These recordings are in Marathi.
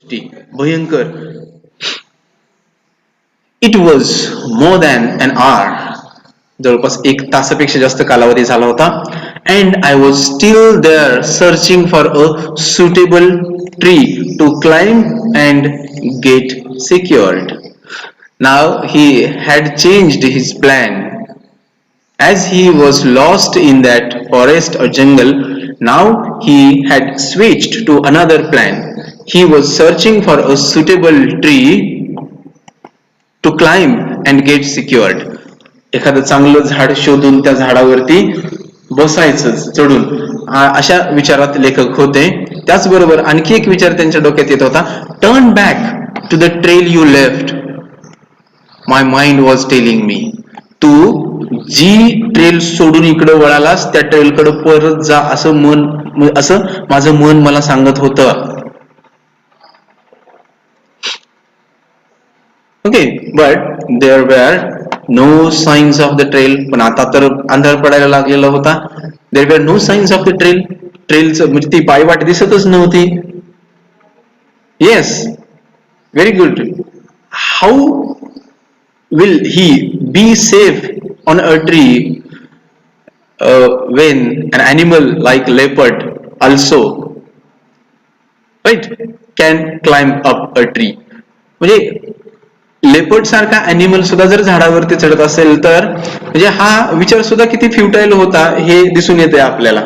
भयंकर. It was more than an hour, जवळपास 1 तासापेक्षा जास्त कालावधी झाला होता. And I was still there searching for a suitable tree to climb and get secured. Now he had changed his plan. As he was lost in that forest or jungle, now he had switched to another plan. He was searching for a suitable tree to climb and get secured. एखादं चांगलं झाड शोधून त्या झाडावरती बसायचं चढून, अशा विचारात लेखक होते. त्याचबरोबर आणखी एक विचार त्यांच्या डोक्यात येत होता. Turn back to the trail you left. My mind was telling me, तू जी ट्रेल सोडून इकडे वळालास त्या ट्रेलकडे परत जा, असं माझं मन मला सांगत होतं. Okay, but there were no signs of the trail. पण आता तर अंधार पडायला लागलेला होता. There were no signs of the trail. ट्रेलचं म्हणजे ती पायवाट दिसतच नव्हती. Yes, very good. How will he be safe on a tree when an animal like leopard also right can climb up a tree. म्हणजे लेपर्ड सारखा अॅनिमल सुद्धा जर झाडावरती चढत असेल तर म्हणजे हा विचार सुद्धा किती फ्युटाईल होता हे दिसून येते आपल्याला.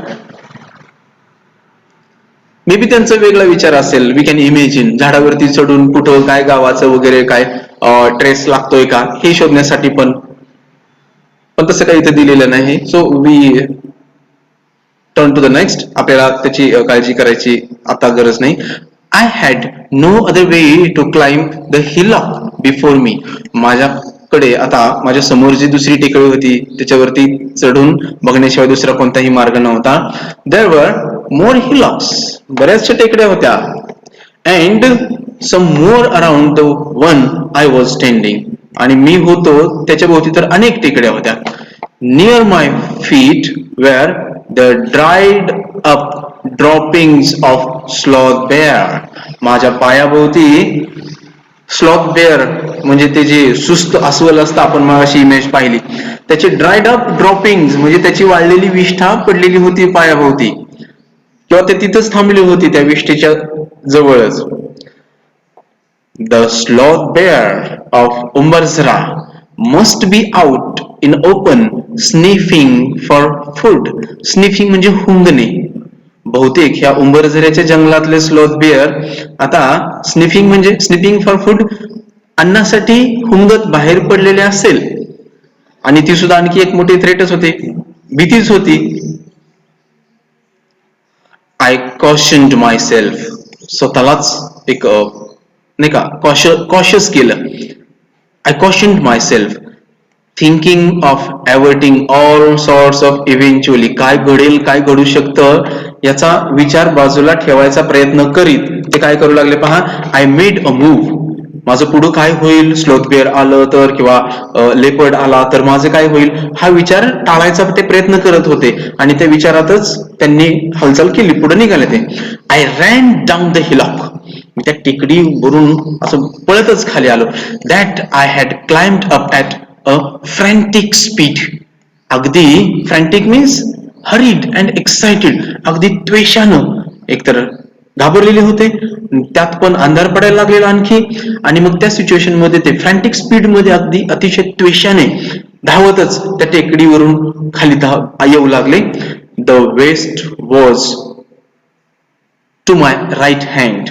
मे बी त्यांचा वेगळा विचार असेल. वी कॅन इमेजिन झाडावरती चढून कुठं काय गावाचं वगैरे काय ट्रेस लागतोय का हे शोधण्यासाठी, पण तसं काही इथे दिलेलं नाही. So we turn to the next. आपल्याला त्याची काळजी करायची आता गरज नाही. I had no other way to climb the hillock before me. माझ्याकडे आता माझ्या समोर जी दुसरी टेकडी होती त्याच्यावरती चढून बघण्याशिवाय दुसरा कोणताही मार्ग नव्हता. देअर वर मोर हिलॉक्स. बऱ्याचशा टेकड्या होत्या. And some more around the one I was standing. आणि मी होतो त्याच्या भोवती तर अनेक टेकड्या होत्या. Near my feet were the dried up droppings of sloth bear. माझ्या पायाभोवती स्लॉथ बेअर म्हणजे ते जे सुस्त अस्वल असतं, आपण मगाशी इमेज पाहिली, त्याचे ड्राईड अप ड्रॉपिंग्स म्हणजे त्याची वाळलेली विष्ठा पडलेली होती पायाभोवती, किंवा ते तिथंच थांबली होती त्या विष्ठेच्या जवळच. The sloth bear of Umbarzra must be out in open sniffing for food. Sniffing म्हणजे हुंदणे. बहुतेक ह्या उंबरझऱ्याच्या जंगलातले स्लॉथ बेअर आता स्निफिंग म्हणजे स्निफिंग फॉर फूड, अन्नासाठी हुंदत बाहेर पडलेले असेल. आणि ती सुद्धा आणखी एक मोठी थ्रेटच होती, भीतीच होती. I cautioned myself. स्वतःलाच एक नाही का कॉशियस केलं. I cautioned myself thinking of avoiding all sorts of eventually. काय घडेल, काय घडू शकतं याचा विचार बाजूला ठेवायचा प्रयत्न करीत ते काय करू लागले पहा. I made a move. माझं पुढं काय होईल, स्लोथ बेअर आलं तर किंवा लेपर्ड आला तर माझं काय होईल, हा विचार टाळायचा ते प्रयत्न करत होते. आणि त्या विचारातच त्यांनी हालचाल केली, पुढे निघाले ते. I ran down the hillock. मी त्या टेकडीवरून असं पळतच खाली आलो. That I had climbed up at a frantic speed. अगदी frantic means hurried and excited, अगदी त्वेषानं, एकतर घाबरलेले होते, त्यात पण अंधार पडायला लागलेला आणखी. आणि मग त्या सिच्युएशन मध्ये ते फ्रँटिक स्पीड मध्ये अगदी अतिशय त्वेषाने धावतच त्या टेकडीवरून खाली येऊ लागले. The west was to my right hand.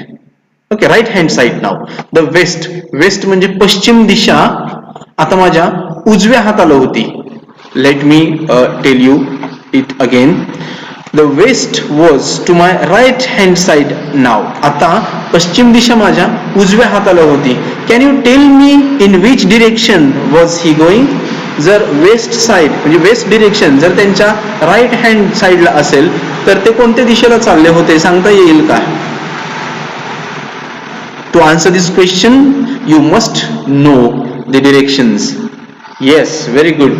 Okay, right hand side now. The west, west म्हणजे पश्चिम दिशा आता माझ्या उजव्या हाताला होती. Let me tell you it again. The west was to my right hand side now. आता पश्चिम दिशा माझ्या उजव्या हाताला होती. Can you tell me in which direction was he going. जर वेस्ट साइड म्हणजे वेस्ट डिरेक्शन जर त्यांच्या राईट हँड साइडला असेल तर ते कोणत्या दिशेला चालले होते सांगता येईल का? To answer this question, you must know the directions. Yes, very good.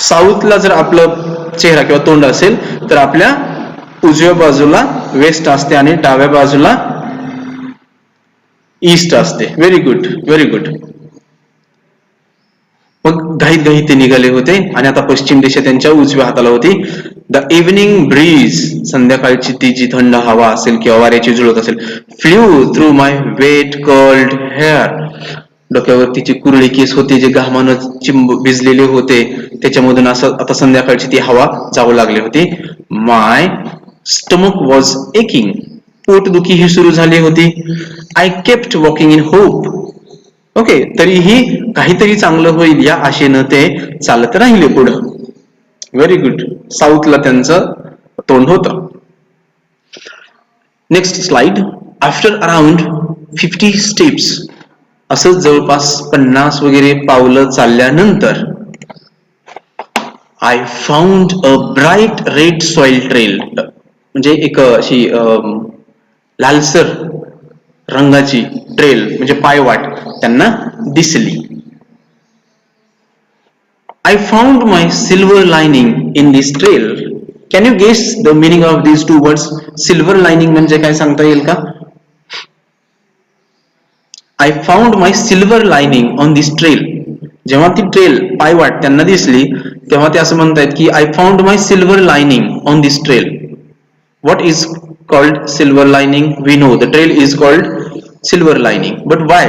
साऊथला जर आपलं चेहरा किंवा तोंड असेल तर आपल्या उजव्या बाजूला वेस्ट असते आणि डाव्या बाजूला ईस्ट असते. Very good, very good. मग घाईत घाईत ते निघाले होते आणि आता पश्चिम दिशा त्यांच्या उजव्या हाताला होती. द इव्हनिंग ब्रीज, संध्याकाळची ती जी थंड हवा असेल किंवा वाऱ्याची झुळूक असेल, flew through my wet curled hair, डोक्यावर तिचे कुरळे केस होते जे घामानं भिजलेले होते, त्याच्यामधून असं आता संध्याकाळची ती हवा जाऊ लागली होती. माय स्टमक वॉज एकिंग, पोटदुखी ही सुरू झाली होती. I kept walking in hope, okay, तरीही काहीतरी चांगलं होईल या आशेनं ते चालत राहिले पुढं. Very good. साऊथला त्यांचं तोंड होतं. Next slide. After around 50 steps, असं जवळपास 50 वगैरे पावलं चालल्यानंतर, I found a bright red soil trail, म्हणजे एक अशी लालसर रंगाची ट्रेल म्हणजे पायवाट त्यांना दिसली. I found my silver lining in this trail. Can you guess the meaning of these two words? Silver lining म्हणजे काय सांगता येईल का? I found my silver lining on this trail. जेव्हा ती ट्रेल पायवाट त्यांना दिसली तेव्हा ते असं म्हणतायत की I found my silver lining on this trail. What is called silver lining? We know the trail is called silver lining, but why?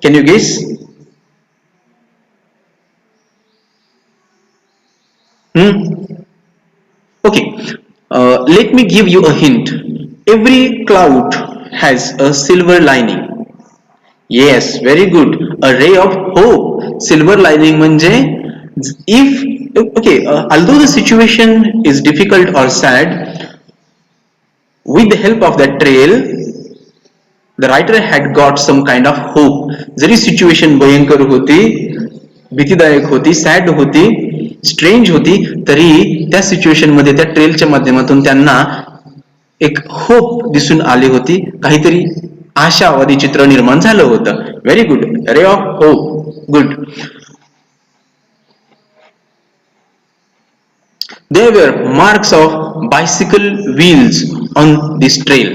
Can you guess? Okay, let me give you a hint. Every cloud has a silver lining. Yes, very good. A ray of hope. Silver lining म्हणजे if okay, although the situation is difficult or sad, with the help of that trail, the writer had got some kind of hope. जरी सिच्युएशन भयंकर होती, भीतीदायक होती, सॅड होती, स्ट्रेंज होती, तरी त्या सिच्युएशन मध्ये त्या ट्रेलच्या माध्यमातून त्यांना एक होप दिसून आली होती, काहीतरी आशावादी चित्र निर्माण झालं होतं. Very good. Ray of hope. Good. There were marks of bicycle wheels on this trail.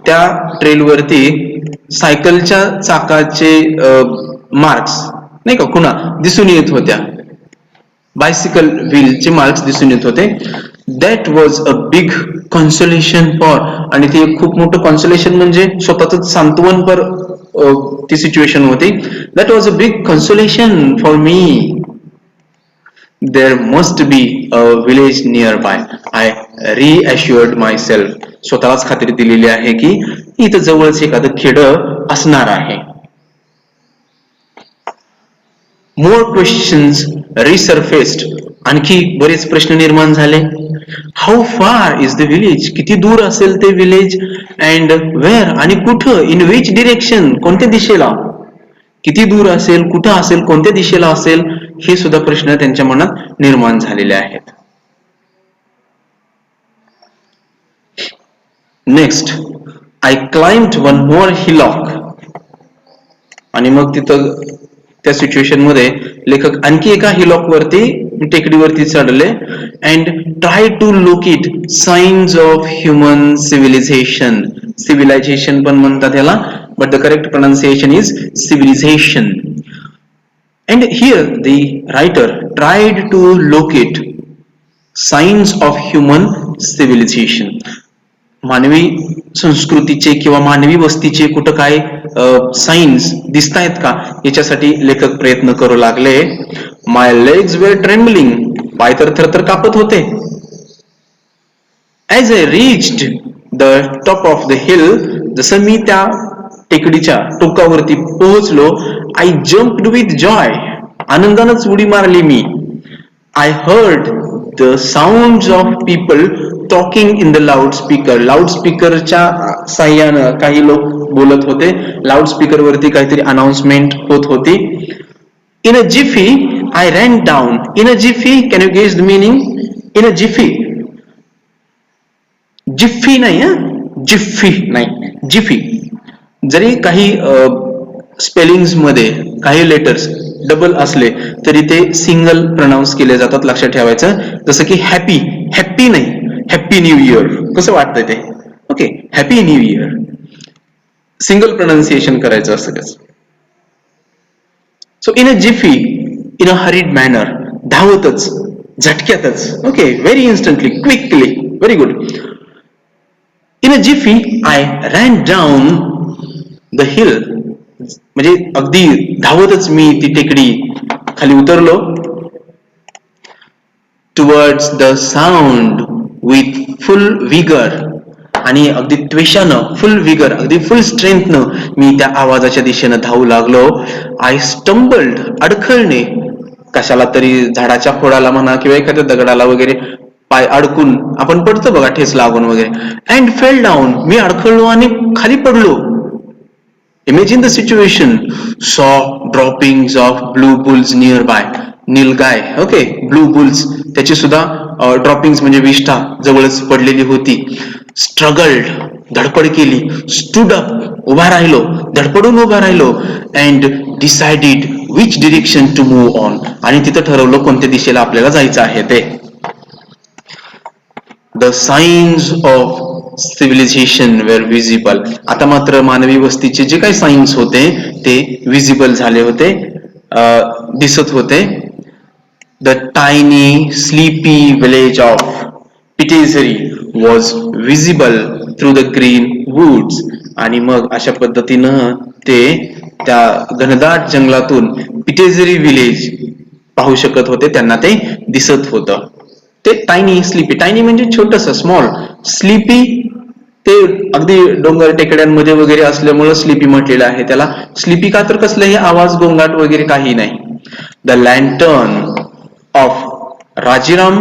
त्या ट्रेलवरती सायकलच्या चाकाचे मार्क्स नाही का खुणा दिसून येत होत्या. बायसिकल व्हीलचे मार्क्स दिसून येत होते. That was a big consolation for, आणि ते खूप मोठं कॉन्सोलेशन म्हणजे स्वतःच सांत्वन पर ती सिच्युएशन होती. That was a big consolation for me. There must be a village nearby. I reassured myself. स्वतःलाच खात्री दिलेली आहे की इथं जवळच एखादं खेडं असणार आहे. More questions resurfaced. आणखी बरेच प्रश्न निर्माण झाले. How far is the village? किती दूर असेल ते विलेज? And where? आणि कुठं? In which direction? कोणत्या दिशेला? किती दूर असेल, कुठं असेल, कोणत्या दिशेला असेल, हे सुद्धा प्रश्न त्यांच्या मनात निर्माण झालेले आहेत. Next, I climbed one more hillock. आणि मग तिथं त्या सिच्युएशन मध्ये लेखक आणखी एका हिलॉक वरती, टेकडीवरती चढले. And try to locate signs of human civilisation. Civilisation पण म्हणतात याला, but the correct pronunciation is civilization. And here the writer tried to locate signs of human civilization. मानवी संस्कृतीचे किंवा मानवी वस्तीचे कुठं काय साइन्स दिसतायत का याच्यासाठी लेखक प्रयत्न करू लागले. My legs were trembling. पाय तर थरथर कापत होते. As I reached the top of the hill. जसं मी त्या टेकडीच्या टोकावरती पोहोचलो, आय जम्प्ड विथ जॉय. आनंदानच उडी मारली मी. I heard the sound of people talking in the loudspeaker. लाऊडस्पीकरच्या साह्यानं काही लोक बोलत होते. लाऊडस्पीकर वरती काहीतरी अनाउन्समेंट होत होती. In a jiffy I ran down. In a jiffy, can you guess the meaning? In a jiffy. Jiffy नाही, जिफ्फी नाही, जिफी. जरी काही स्पेलिंग्स मध्ये काही लेटर्स डबल असले तरी ते सिंगल प्रोनाउन्स केले जातात, लक्षात ठेवायचं. जसं की हॅपी, हॅपी नाही, हॅपी न्यू इयर. कसं वाटतंय ते? Okay, happy new year. Single pronunciation करायचं असतं त्याचं. So in a jiffy, in a hurried manner, धावतच, झटक्यातच, okay, very instantly, quickly, very good. In a jiffy I ran down the hill, म्हणजे अगदी धावतच मी ती टेकडी खाली उतरलो. Towards the sound with full vigour, आणि अगदी त्वेषानं, फुल विगर, अगदी फुल स्ट्रेंथनं मी त्या आवाजाच्या दिशेनं धावू लागलो. आय स्टंबल्ड, अडखळणे, कशाला तरी झाडाच्या खोडाला म्हणा किंवा एखाद्या दगडाला वगैरे पाय अडकून आपण पडतो बघा, ठेच लागून वगैरे. अँड फेल डाऊन, मी अडखळलो आणि खाली पडलो. Imagine the situation. Saw droppings of blue bulls nearby, nilgai, okay, blue bulls, त्याची सुद्धा ड्रॉपिंग्स म्हणजे विष्ठा जवळच पडलेली होती. स्ट्रगल्ड, धडपड केली. स्टूड अप, उभा राहिलो, धडपडून उभा राहिलो. And decided which direction to move on, आणि तिथं ठरवलं कोणत्या दिशेला आपल्याला जायचं आहे ते. The signs of civilisation were visible. आता मात्र मानवी वस्तीचे जे काही साइन्स होते ते विजिबल झाले होते, दिसत होते. The tiny sleepy village of Pitezari was visible through the green woods. आणि मग अशा पद्धतीनं ते त्या घनदाट जंगलातून पिटेझरी विलेज पाहू शकत होते, त्यांना ते दिसत होतं. ते टायनी स्लीपी, टायनी म्हणजे छोटस, स्मॉल. स्लीपी ते अगदी डोंगर टेकड्यांमध्ये वगैरे असल्यामुळं स्लीपी म्हटलेलं आहे त्याला. स्लीपी का तर कसलंही आवाज गोंगाट वगैरे काही नाही. The lantern of Rajiram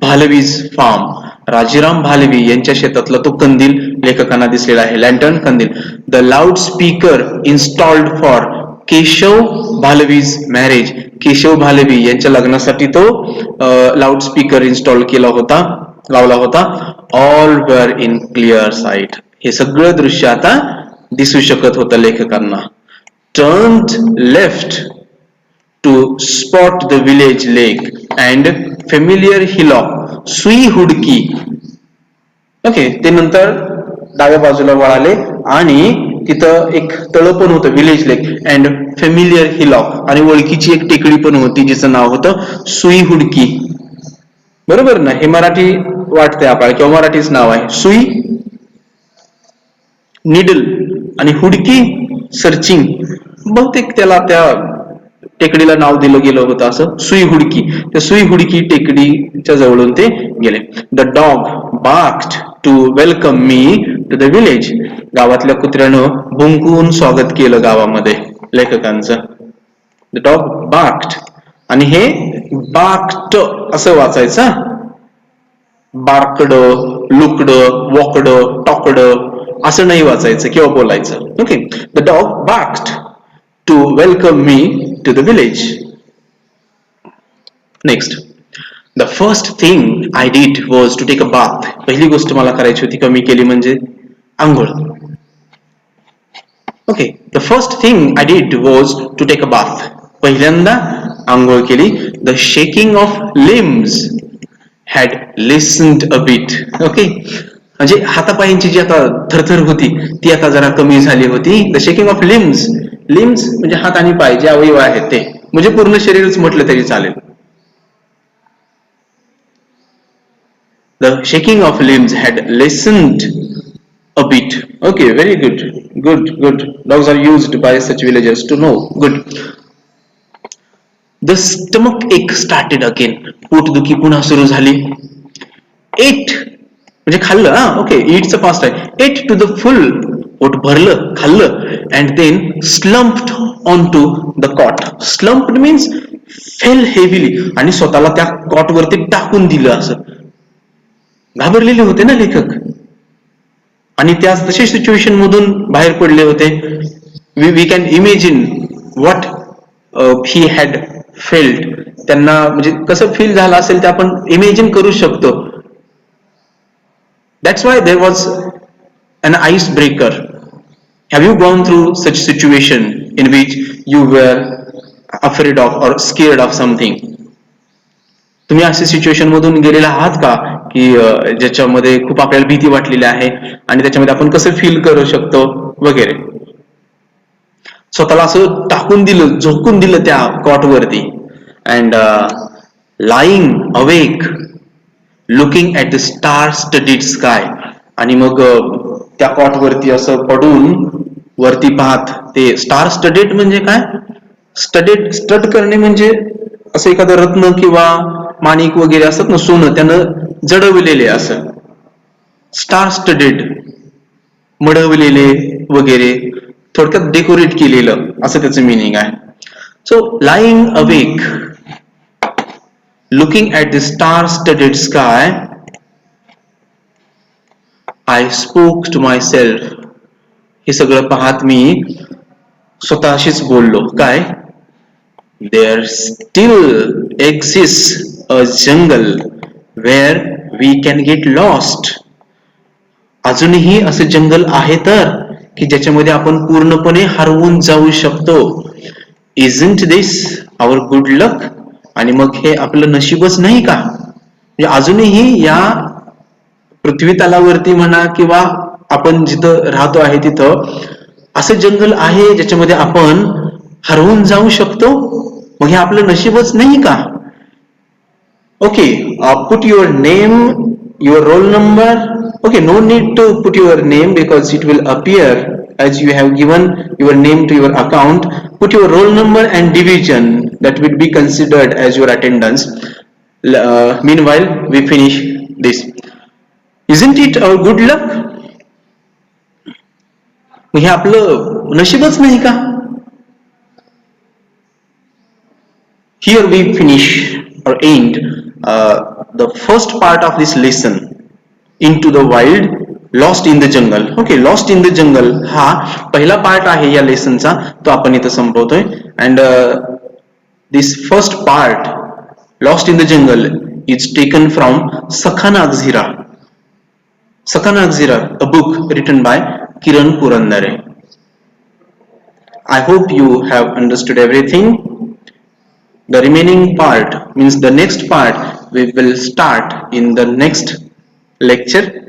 Bhalvi's farm, Rajiram Bhalvi यांच्या शेतातला तो कंदील लेखकांना दिसलेला आहे. लँटर्न, कंदील. The loudspeaker installed for Keshav Bhalvi's marriage, Keshav Bhalvi यांच्या लग्नासाठी तो लाऊड स्पीकर इन्स्टॉल केला होता, लावला होता. All were in clear sight, हे सगळं दृश्य आता दिसू शकत होतं लेखकांना. Turned left to spot the village lake and familiar hillock, सुई हुडकी, ओके. ते नंतर डाव्या बाजूला वळाले आणि तिथं एक तळ पण होतं, village lake and familiar hillock, आणि ओळखीची एक टेकडी पण होती जिचं नाव होतं सुई हुडकी. बरोबर ना, हे मराठी वाटतंय आपल्याला किंवा मराठीच नाव आहे. सुई, निडल, आणि हुडकी सर्चिंग, बहुतेक त्याला त्या टेकडीला नाव दिलं गेलं होतं असं, सुई हुडकी. त्या सुई हुडकी टेकडीच्या जवळून ते गेले. The dog barked to welcome me to the village, गावातल्या कुत्र्यानं भुंकून स्वागत केलं गावामध्ये लेखकांचं. द डॉग बार्क्ड, आणि हे बार्क्ड असं वाचायचं, बार्कड, लुकड, वॉकड, टॉकड असं नाही वाचायचं किंवा बोलायचं, okay. The dog barked to welcome me to the village. Next, the first thing I did was to take a bath. पहिली गोष्ट मला करायची होती कमी केली म्हणजे आंघोळ, okay. The first thing I did was to take a bath, पहिल्यांदा आंघोळ केली. The shaking of limbs had lessened a bit, okay. म्हणजे हातापायांची जी आता थरथर होती ती आता जरा कमी झाली होती. The shaking of limbs, limbs म्हणजे हात आणि पाय जे अवयव आहेत ते, म्हणजे पूर्ण शरीरच म्हटलं तरी चालेल. The shaking of limbs had lessened a bit, okay, very good, good, good. Dogs are used by such villagers to know, good. The stomach ache started again, पोटदुखी पुन्हा सुरू झाली. एट म्हणजे खाल्लं, ओके, ईटचं पास्ट आहे. एट टू द फुल, पोट भरलं, खाल्लं. And then slumped on to the cot. Slumped means fell heavily, आणि स्वतःला त्या कॉट वरती टाकून दिलं. असं घाबरलेले होते ना लेखक, आणि त्या तशा सिच्युएशन मधून बाहेर पडले होते. We can imagine what he had failed, त्यांना म्हणजे कसं फील झालं असेल ते आपण इमेजिन करू शकतो. That's why there was an icebreaker. Have you gone through such situation in which you were afraid of or scared of something? तुम्ही अशा सिच्युएशन मधून गेलेला आहात का की ज्याच्यामध्ये खूप आपल्याला भीती वाटलेली आहे आणि त्याच्यामध्ये आपण कसं फील करू शकतो वगैरे. स्वतःला असं टाकून दिलं, झोकून दिलं त्या कॉटवरती. And lying awake looking at the star studded sky. आणि मग त्या कॉटवरती असं पडून वरती पाहत, ते स्टार स्टडीड म्हणजे काय, स्टड करणे म्हणजे असं एखादं रत्न किंवा माणिक वगैरे असतात ना, सोनं त्यानं जडवलेले, असं स्टार स्टडीड, मडवलेले वगैरे, थोडक्यात डेकोरेट केलेलं, असं त्याचं मिनिंग आहे. So lying awake looking at the star studded sky I spoke to myself. हे सगळं पाहत मी स्वतःशीच बोललो, काय, there still exist a jungle where we can get lost. अजूनही असं जंगल आहे तर की ज्याच्यामध्ये आपण पूर्णपणे हरवून जाऊ शकतो. इजंट दिस आवर गुड लक. आणि मग हे आपलं नशीबच नाही का? म्हणजे अजूनही या पृथ्वी तलावरती म्हणा किंवा आपण जिथं राहतो आहे तिथं असं जंगल आहे ज्याच्यामध्ये आपण हरवून जाऊ शकतो. मग हे आपलं नशीबच नाही का? Okay, put your name, your roll number. Okay, no need to put your name because it will appear as you have given your name to your account. Put your roll number and division, that will be considered as your attendance. Meanwhile we finish this. Isn't it our good luck? हे आपलं नशीबच नाही का? Here we finish or end the first part of this lesson, into the wild, lost in the jungle. Okay, lost in the jungle हा पहिला पार्ट आहे या लेसनचा, तो आपण इथं संपवतोय. And this first part, lost in the jungle, is taken from Sakhana Agzira. सखाना अगझिरा, a book written by Kiran Purandare. I hope you have understood everything. The remaining part, means the next part, we will start in the next lecture.